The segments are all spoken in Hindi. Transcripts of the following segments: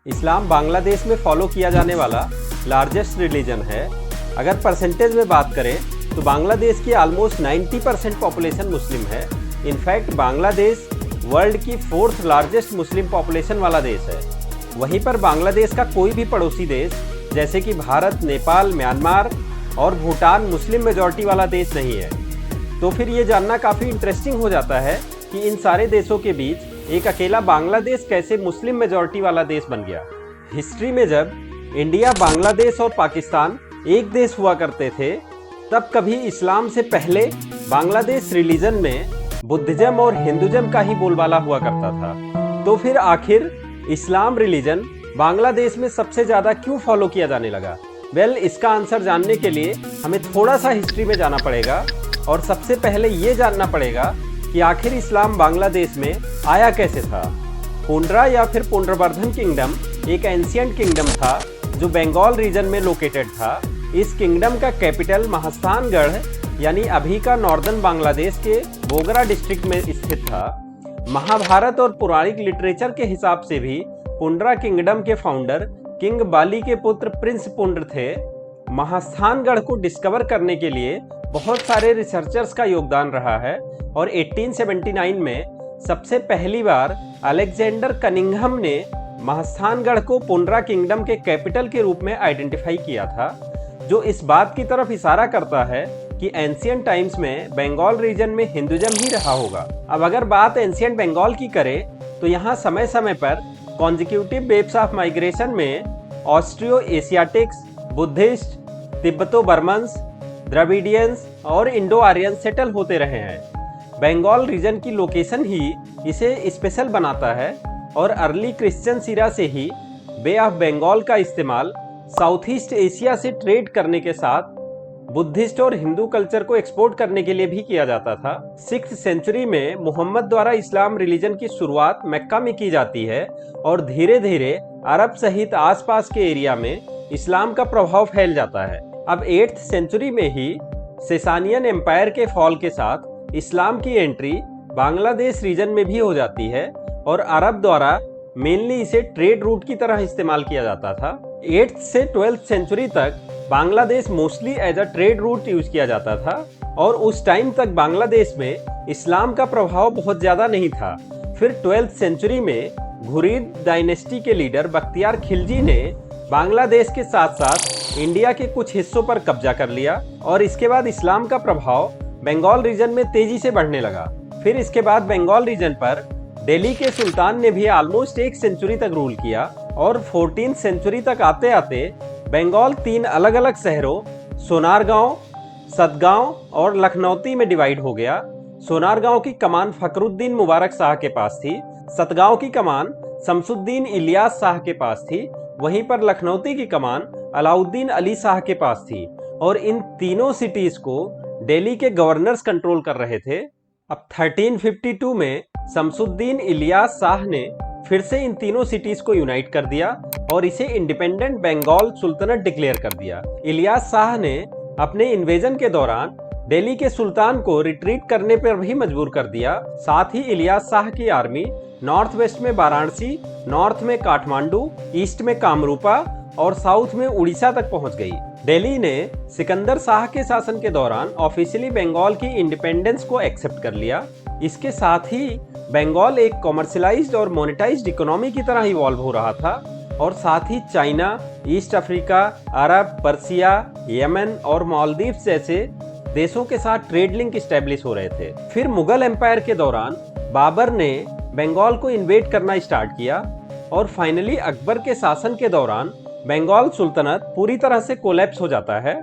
इस्लाम बांग्लादेश में फॉलो किया जाने वाला लार्जेस्ट रिलीजन है। अगर परसेंटेज में बात करें तो बांग्लादेश की ऑलमोस्ट 90% पॉपुलेशन मुस्लिम है। इनफैक्ट बांग्लादेश वर्ल्ड की 4th लार्जेस्ट मुस्लिम पॉपुलेशन वाला देश है। वहीं पर बांग्लादेश का कोई भी पड़ोसी देश जैसे कि भारत, नेपाल, म्यांमार और भूटान मुस्लिम मेजॉरिटी वाला देश नहीं है। तो फिर ये जानना काफ़ी इंटरेस्टिंग हो जाता है कि इन सारे देशों के बीच एक अकेला बांग्लादेश कैसे मुस्लिम मेजॉरिटी वाला देश बन गया। हिस्ट्री में जब इंडिया, बांग्लादेश और पाकिस्तान एक देश हुआ करते थे तब कभी इस्लाम से पहले बांग्लादेश रिलीजन में बुद्धिज्म और हिंदुज्म का ही बोलबाला हुआ करता था। तो फिर आखिर इस्लाम रिलीजन बांग्लादेश में सबसे ज़्यादा क्यों फॉलो किया जाने लगा? इसका आंसर जानने के लिए हमें थोड़ा सा हिस्ट्री में जाना पड़ेगा और सबसे पहले ये जानना पड़ेगा कि आखिर इस्लाम बांग्लादेश में आया कैसे था। पुंड्रा या फिर पुंड्रबर्धन किंगडम एक एंशिएंट किंगडम था जो बंगाल रीजन में लोकेटेड था। इस किंगडम का कैपिटल महास्थानगढ़ यानी अभी का नॉर्दर्न बांग्लादेश के बोगरा डिस्ट्रिक्ट में स्थित था। महाभारत और पौराणिक लिटरेचर के हिसाब से भी पुंड्रा किंगडम के फाउंडर किंग बाली के पुत्र प्रिंस पुंड्र थे। महास्थानगढ़ को डिस्कवर करने के लिए बहुत सारे रिसर्चर्स का योगदान रहा है और 1879 में सबसे पहली बार अलेक्जेंडर कनिंघम ने महास्थानगढ़ को पुंड्रा किंगडम के कैपिटल के रूप में आइडेंटिफाई किया था, जो इस बात की तरफ इशारा करता है कि एंशिएंट टाइम्स में बंगाल रीजन में हिंदुज्म ही रहा होगा। अब अगर बात एंशिएंट बंगाल की करें तो यहाँ समय समय पर कॉन्जिक्यूटिव वेव्स ऑफ माइग्रेशन में Austro Asiatics, Buddhist, Tibeto Burmans, Dravidians और इंडो आर्यन सेटल होते रहे हैं। बंगाल रीजन की लोकेशन ही इसे स्पेशल बनाता है और अर्ली क्रिश्चियन सीरा से ही बे ऑफ बंगाल का इस्तेमाल साउथ ईस्ट एशिया से ट्रेड करने के साथ बुद्धिस्ट और हिंदू कल्चर को एक्सपोर्ट करने के लिए भी किया जाता था। 6th सेंचुरी में मोहम्मद द्वारा इस्लाम रिलीजन की शुरुआत मक्का में की जाती है और धीरे धीरे अरब सहित आसपास के एरिया में इस्लाम का प्रभाव फैल जाता है। अब 8th सेंचुरी में ही सेसानियन एम्पायर के फॉल के साथ इस्लाम की एंट्री बांग्लादेश रीजन में भी हो जाती है और अरब द्वारा मेनली इसे ट्रेड रूट की तरह इस्तेमाल किया जाता था। 8th से 12th सेंचुरी तक Bangladesh mostly as a trade route use किया जाता था और उस टाइम तक बांग्लादेश में इस्लाम का प्रभाव बहुत ज़्यादा नहीं था। फिर 12th सेंचुरी में घुरीद डायनेस्टी के लीडर बख्तियार खिलजी ने बांग्लादेश के साथ साथ इंडिया के कुछ हिस्सों पर कब्जा कर लिया और इसके बाद इस्लाम का प्रभाव बंगाल रीजन में तेजी से बढ़ने लगा। फिर इसके बाद बंगाल रीजन पर दिल्ली के सुल्तान ने भी ऑलमोस्ट 1 सेंचुरी तक रूल किया और 14th सेंचुरी तक आते आते बंगाल 3 अलग अलग शहरों सोनारगांव, सतगांव और लखनौती में डिवाइड हो गया। सोनारगांव की कमान फखरुद्दीन मुबारक शाह के पास थी, सतगांव की कमान शमसुद्दीन इलियास शाह के पास थी, वहीं पर लखनौती की कमान अलाउद्दीन अली शाह के पास थी और इन तीनों सिटीज को दिल्ली के गवर्नर्स कंट्रोल कर रहे थे। अब 1352 में शमसुद्दीन इलियास शाह ने फिर से इन तीनों सिटीज को यूनाइट कर दिया और इसे इंडिपेंडेंट बंगाल सुल्तनत डिक्लेयर कर दिया। इलियास शाह ने अपने इन्वेजन के दौरान दिल्ली के सुल्तान को रिट्रीट करने पर भी मजबूर कर दिया। साथ ही इलियास शाह की आर्मी नॉर्थ वेस्ट में वाराणसी, नॉर्थ में काठमांडू, ईस्ट में कामरूपा और साउथ में उड़ीसा तक पहुंच गई। दिल्ली ने सिकंदर शाह के शासन के दौरान ऑफिशियली बंगाल की इंडिपेंडेंस को एक्सेप्ट कर लिया। इसके साथ ही बंगाल एक कॉमर्शलाइज्ड और मोनेटाइज्ड इकोनॉमी की तरह इवॉल्व हो रहा था और साथ ही चाइना, ईस्ट अफ्रीका, अरब, पर्सिया, यमन और मालदीव्स जैसे देशों के साथ ट्रेड लिंक स्टैब्लिश हो रहे थे। फिर मुगल एम्पायर के दौरान बाबर ने बंगाल को इन्वेड करना स्टार्ट किया और फाइनली अकबर के शासन के दौरान बंगाल सुल्तनत पूरी तरह से कोलैप्स हो जाता है।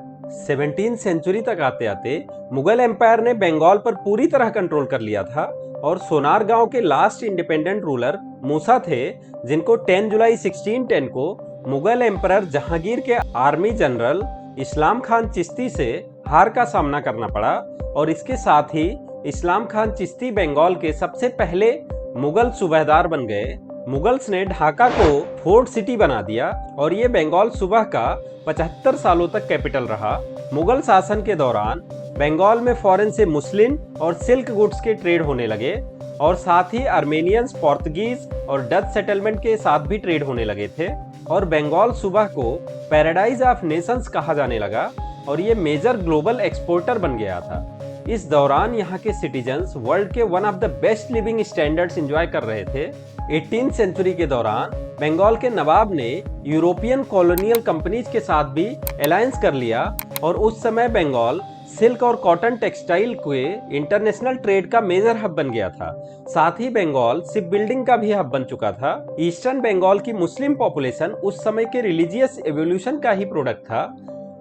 17th सेंचुरी तक आते आते मुगल एम्पायर ने बंगाल पर पूरी तरह कंट्रोल कर लिया था और सोनारगांव के लास्ट इंडिपेंडेंट रूलर मूसा थे, जिनको 10 जुलाई 1610 को मुगल एम्परर जहांगीर के आर्मी जनरल इस्लाम खान चिश्ती से हार का सामना करना पड़ा और इसके साथ ही इस्लाम खान चिश्ती बंगाल के सबसे पहले मुगल सूबेदार बन गए। मुगल्स ने ढाका को फोर्ट सिटी बना दिया और ये बंगाल सूबा का 75 सालों तक कैपिटल रहा। मुगल शासन के दौरान बंगाल में फॉरेन से मुस्लिम और सिल्क गुड्स के ट्रेड होने लगे और साथ ही आर्मेनियंस, पोर्तुगीज और डच सेटलमेंट के साथ भी ट्रेड होने लगे थे और बंगाल सुबह को पैराडाइज ऑफ नेशंस कहा जाने लगा और ये मेजर ग्लोबल एक्सपोर्टर बन गया था। इस दौरान यहाँ के सिटीजन्स वर्ल्ड के one of the best living standards enjoy कर रहे थे। 18th सेंचुरी के दौरान बंगाल के नवाब ने यूरोपियन कॉलोनियल कंपनीज के साथ भी अलायंस कर लिया और उस समय बंगाल सिल्क और कॉटन टेक्सटाइल के इंटरनेशनल ट्रेड का मेजर हब बन गया था। साथ ही बंगाल शिप बिल्डिंग का भी हब बन चुका था। ईस्टर्न बंगाल की मुस्लिम पॉपुलेशन उस समय के रिलीजियस एवोल्यूशन का ही प्रोडक्ट था।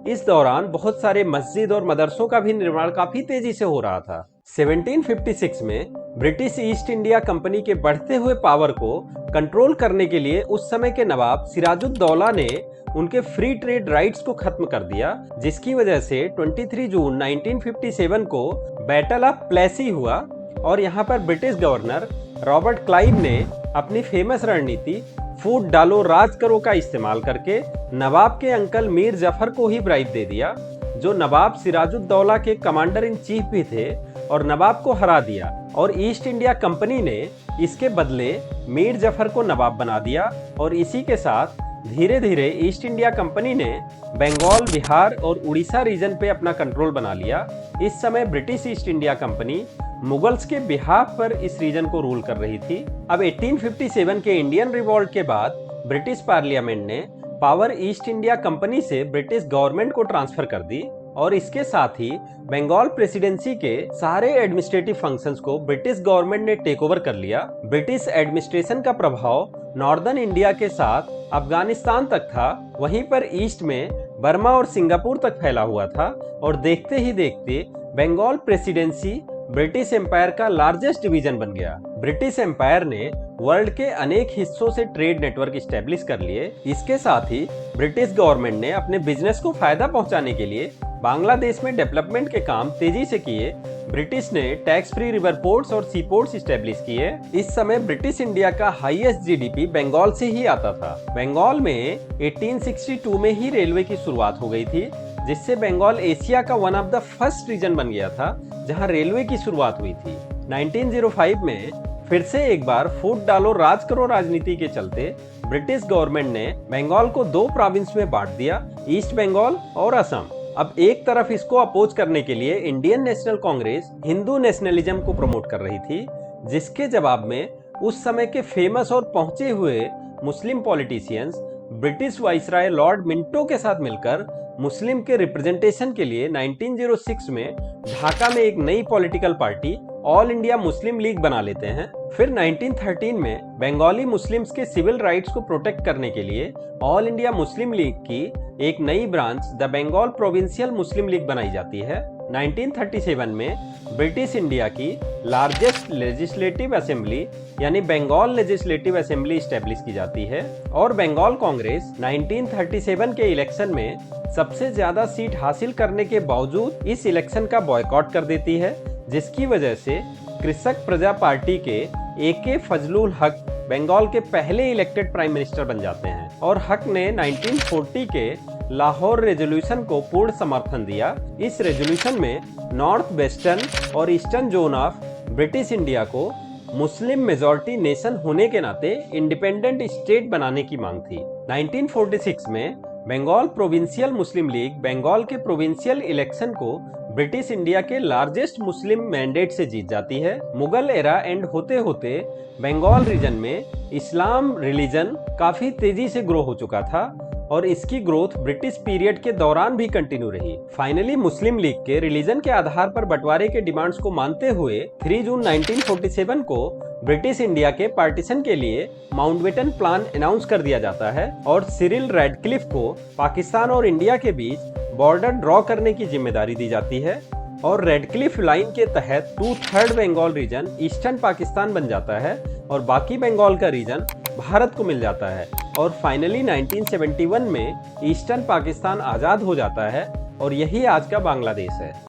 इस दौरान बहुत सारे मस्जिद और मदरसों का भी निर्माण काफी तेजी से हो रहा था। 1756 में ब्रिटिश ईस्ट इंडिया कंपनी के बढ़ते हुए पावर को कंट्रोल करने के लिए उस समय के नवाब सिराजुद्दौला ने उनके फ्री ट्रेड राइट्स को खत्म कर दिया, जिसकी वजह से 23 जून 1957 को बैटल ऑफ प्लेसी हुआ और यहाँ पर ब्रिटिश गवर्नर रॉबर्ट क्लाइव ने अपनी फेमस रणनीति फूट डालो राज करो का इस्तेमाल करके नवाब के अंकल मीर जफर को ही ब्राइब दे दिया, जो नवाब सिराजुद्दौला के कमांडर इन चीफ भी थे, और नवाब को हरा दिया और ईस्ट इंडिया कंपनी ने इसके बदले मीर जफर को नवाब बना दिया और इसी के साथ धीरे धीरे ईस्ट इंडिया कंपनी ने बंगाल, बिहार और उड़ीसा रीजन पे अपना कंट्रोल बना लिया। इस समय British east India company Mughals के बिहाफ पर इस रीजन को रूल कर रही थी। अब 1857 के इंडियन रिवॉल्ट के बाद ब्रिटिश पार्लियामेंट ने पावर ईस्ट इंडिया कंपनी से ब्रिटिश गवर्नमेंट को ट्रांसफर कर दी और इसके साथ ही बंगाल प्रेसिडेंसी के सारे एडमिनिस्ट्रेटिव फंक्शंस को ब्रिटिश गवर्नमेंट ने टेक ओवर कर लिया। ब्रिटिश एडमिनिस्ट्रेशन का प्रभाव नॉर्दर्न इंडिया के साथ अफगानिस्तान तक था, वहीं पर ईस्ट में बर्मा और सिंगापुर तक फैला हुआ था और देखते ही देखते बंगाल प्रेसिडेंसी ब्रिटिश एम्पायर का लार्जेस्ट डिवीजन बन गया। ब्रिटिश एम्पायर ने वर्ल्ड के अनेक हिस्सों से ट्रेड नेटवर्क स्टैब्लिश कर लिए। इसके साथ ही ब्रिटिश गवर्नमेंट ने अपने बिजनेस को फायदा पहुंचाने के लिए बांग्लादेश में डेवलपमेंट के काम तेजी से किए। ब्रिटिश ने टैक्स फ्री रिवर पोर्ट्स और सी पोर्ट्स स्टैब्लिश किए। इस समय ब्रिटिश इंडिया का हाईएस्ट जीडीपी बंगाल से ही आता था। बंगाल में 1862 में ही रेलवे की शुरुआत हो गई थी, जिससे बंगाल एशिया का one of the first region बन गया था जहां रेलवे की शुरुआत हुई थी। 1905 में फिर से एक बार फूट डालो राज करो राजनीति के चलते ब्रिटिश गवर्नमेंट ने बंगाल को 2 प्रोविंस में बांट दिया, ईस्ट बंगाल और असम। अब एक तरफ इसको अपोज करने के लिए Indian national Congress Hindu nationalism को प्रमोट कर रही थी, जिसके जवाब में उस समय के फेमस और पहुंचे हुए Muslim politicians British viceroy lord Minto के साथ मिलकर मुस्लिम के रिप्रेजेंटेशन के लिए 1906 में ढाका में एक नई political party all India Muslim league बना लेते हैं। फिर 1913 में बंगाली मुस्लिम्स के सिविल राइट्स को प्रोटेक्ट करने के लिए ऑल इंडिया मुस्लिम लीग की एक नई branch the Bengal Provincial Muslim League बनाई जाती है। 1937 में ब्रिटिश इंडिया की लार्जेस्ट लेजिस्लेटिव असेंबली यानी बंगाल लेजिस्लेटिव असेंबली स्टैब्लिश की जाती है और बंगाल कांग्रेस 1937 के इलेक्शन में सबसे ज्यादा सीट हासिल करने के बावजूद इस इलेक्शन का बॉयकॉट कर देती है, जिसकी वजह से कृषक प्रजा पार्टी के AK फजलुल हक बंगाल के पहले इलेक्टेड प्राइम मिनिस्टर बन जाते हैं और हक ने 1940 के लाहौर रेजोल्यूशन को पूर्ण समर्थन दिया। इस रेजोल्यूशन में नॉर्थ वेस्टर्न और eastern zone of British India को मुस्लिम मेजॉरिटी नेशन होने के नाते इंडिपेंडेंट स्टेट बनाने की मांग थी। 1946 में Bengal Provincial Muslim league Bengal के प्रोविंशियल इलेक्शन को ब्रिटिश इंडिया के लार्जेस्ट मुस्लिम मैंडेट से जीत जाती है। मुगल एरा एंड होते होते बंगाल रीजन में इस्लाम रिलीजन काफी तेजी से ग्रो हो चुका था और इसकी ग्रोथ ब्रिटिश पीरियड के दौरान भी कंटिन्यू रही। फाइनली मुस्लिम लीग के रिलीजन के आधार पर बंटवारे के डिमांड्स को मानते हुए 3 जून 1947 को ब्रिटिश इंडिया के पार्टीशन के लिए माउंटबेटन प्लान अनाउंस कर दिया जाता है और सिरिल रैडक्लिफ को पाकिस्तान और इंडिया के बीच बॉर्डर ड्रॉ करने की जिम्मेदारी दी जाती है और रेडक्लिफ लाइन के तहत 2/3 बंगाल रीजन ईस्टर्न पाकिस्तान बन जाता है और बाकी बंगाल का रीजन भारत को मिल जाता है और फाइनली 1971 में ईस्टर्न पाकिस्तान आजाद हो जाता है और यही आज का बांग्लादेश है।